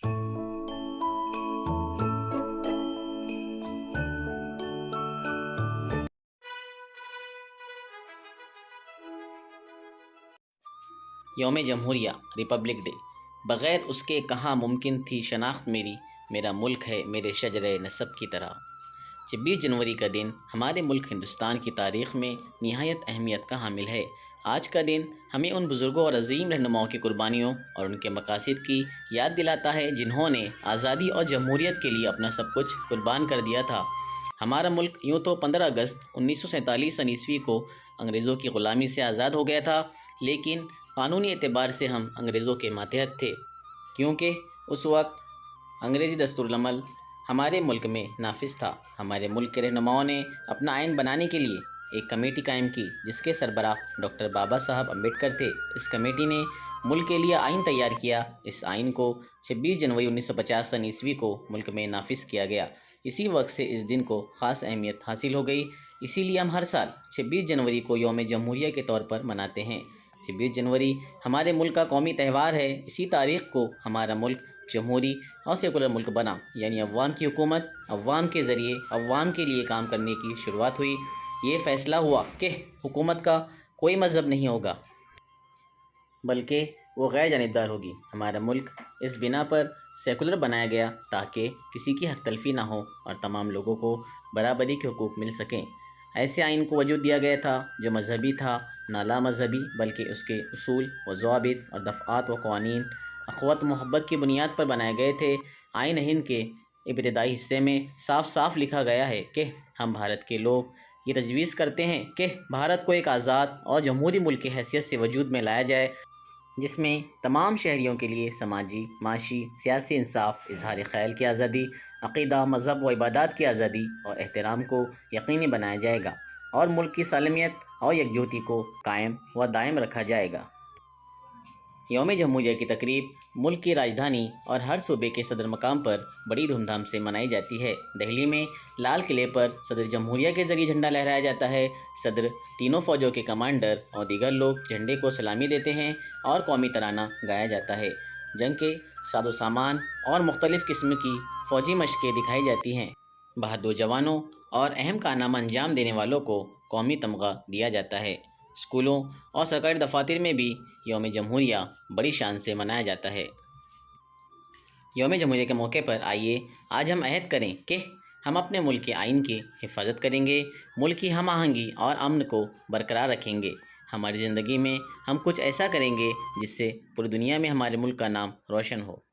یوم جمہوریہ republic day, بغیر اس کے کہاں ممکن تھی شناخت میری، میرا ملک ہے میرے شجرِ نسب کی طرح۔ 26 جنوری کا دن ہمارے ملک ہندوستان کی تاریخ میں نہایت اہمیت کا حامل ہے۔ آج کا دن ہمیں ان بزرگوں اور عظیم رہنماؤں کی قربانیوں اور ان کے مقاصد کی یاد دلاتا ہے جنہوں نے آزادی اور جمہوریت کے لیے اپنا سب کچھ قربان کر دیا تھا۔ ہمارا ملک یوں تو 15 اگست 1947 کو انگریزوں کی غلامی سے آزاد ہو گیا تھا، لیکن قانونی اعتبار سے ہم انگریزوں کے ماتحت تھے، کیونکہ اس وقت انگریزی دستور العمل ہمارے ملک میں نافذ تھا۔ ہمارے ملک کے رہنماؤں نے اپنا آئین بنانے کے لیے ایک کمیٹی قائم کی، جس کے سربراہ ڈاکٹر بابا صاحب امبیڈکر تھے۔ اس کمیٹی نے ملک کے لیے آئین تیار کیا۔ اس آئین کو 26 جنوری 1950 کو ملک میں نافذ کیا گیا۔ اسی وقت سے اس دن کو خاص اہمیت حاصل ہو گئی، اسی لیے ہم ہر سال 26 جنوری کو یوم جمہوریہ کے طور پر مناتے ہیں۔ 26 جنوری ہمارے ملک کا قومی تہوار ہے۔ اسی تاریخ کو ہمارا ملک جمہوری اور سیکولر ملک بنا، یعنی عوام کی حکومت، عوام کے ذریعے عوام کے لیے کام کرنے کی شروعات ہوئی۔ یہ فیصلہ ہوا کہ حکومت کا کوئی مذہب نہیں ہوگا، بلکہ وہ غیر جانبدار ہوگی۔ ہمارا ملک اس بنا پر سیکولر بنایا گیا تاکہ کسی کی حق تلفی نہ ہو اور تمام لوگوں کو برابری کے حقوق مل سکیں۔ ایسے آئین کو وجود دیا گیا تھا جو مذہبی تھا، نہ لا مذہبی، بلکہ اس کے اصول و ضوابط اور دفعات و قوانین اخوت و محبت کی بنیاد پر بنائے گئے تھے۔ آئین ہند کے ابتدائی حصے میں صاف صاف لکھا گیا ہے کہ ہم بھارت کے لوگ یہ تجویز کرتے ہیں کہ بھارت کو ایک آزاد اور جمہوری ملک کی حیثیت سے وجود میں لایا جائے، جس میں تمام شہریوں کے لیے سماجی، معاشی، سیاسی انصاف، اظہار خیال کی آزادی، عقیدہ، مذہب و عبادات کی آزادی اور احترام کو یقینی بنایا جائے گا، اور ملک کی سالمیت اور یکجہتی کو قائم و دائم رکھا جائے گا۔ یوم جمہوریہ کی تقریب ملک کی راجدھانی اور ہر صوبے کے صدر مقام پر بڑی دھوم دھام سے منائی جاتی ہے۔ دہلی میں لال قلعے پر صدر جمہوریہ کے ذریعے جھنڈا لہرایا جاتا ہے۔ صدر، تینوں فوجوں کے کمانڈر اور دیگر لوگ جھنڈے کو سلامی دیتے ہیں اور قومی ترانہ گایا جاتا ہے۔ جنگ کے ساز و سامان اور مختلف قسم کی فوجی مشقیں دکھائی جاتی ہیں۔ بہادر جوانوں اور اہم کارنامہ انجام دینے والوں کو قومی تمغہ دیا جاتا ہے۔ اسکولوں اور سرکاری دفاتر میں بھی یوم جمہوریہ بڑی شان سے منایا جاتا ہے۔ یوم جمہوریہ کے موقع پر آئیے آج ہم عہد کریں کہ ہم اپنے ملک کے آئین کی حفاظت کریں گے، ملک کی ہم آہنگی اور امن کو برقرار رکھیں گے۔ ہماری زندگی میں ہم کچھ ایسا کریں گے جس سے پوری دنیا میں ہمارے ملک کا نام روشن ہو۔